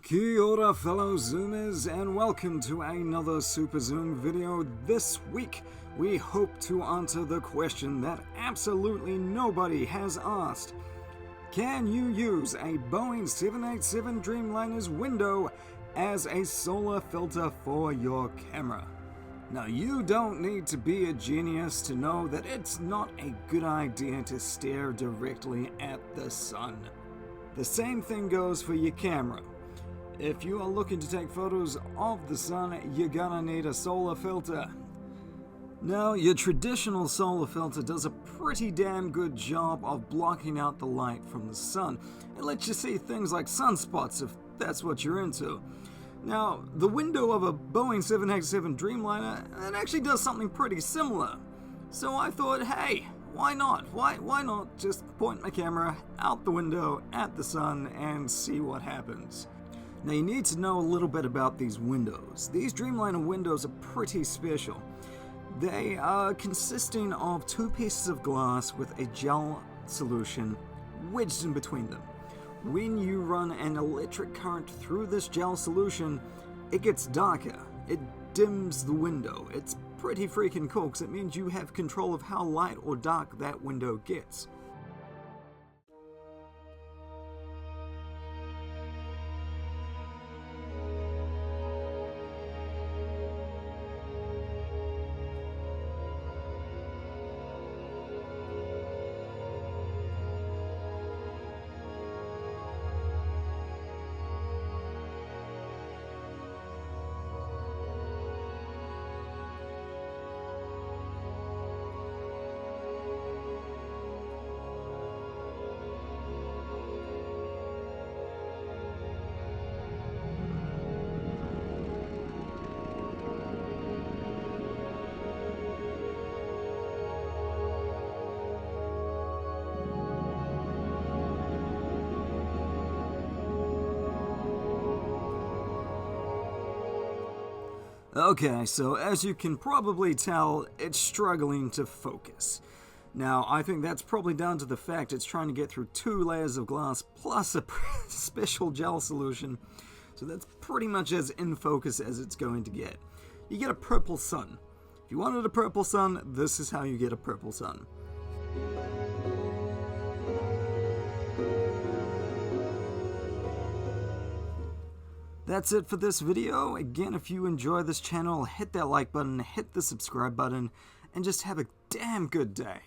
Kia ora fellow zoomers, and welcome to another Super Zoom video. This week we hope to answer the question that absolutely nobody has asked. Can you use a Boeing 787 Dreamliner's window as a solar filter for your camera? Now, you don't need to be a genius to know that it's not a good idea to stare directly at the sun. The same thing goes for your camera. If you are looking to take photos of the sun, you're gonna need a solar filter. Now, your traditional solar filter does a pretty damn good job of blocking out the light from the sun. It lets you see things like sunspots if that's what you're into. Now, the window of a Boeing 787 Dreamliner, it actually does something pretty similar. So I thought, hey, why not? Why not just point my camera out the window at the sun and see what happens? Now, you need to know a little bit about these windows. These Dreamliner windows are pretty special. They are consisting of two pieces of glass with a gel solution wedged in between them. When you run an electric current through this gel solution, it gets darker. It dims the window. It's pretty freaking cool because it means you have control of how light or dark that window gets. Okay, so as you can probably tell, it's struggling to focus. Now, I think that's probably down to the fact it's trying to get through two layers of glass plus a special gel solution, so that's pretty much as in focus as it's going to get. You get a purple sun. If you wanted a purple sun, this is how you get a purple sun. That's it for this video. Again, if you enjoy this channel, hit that like button, hit the subscribe button, and just have a damn good day.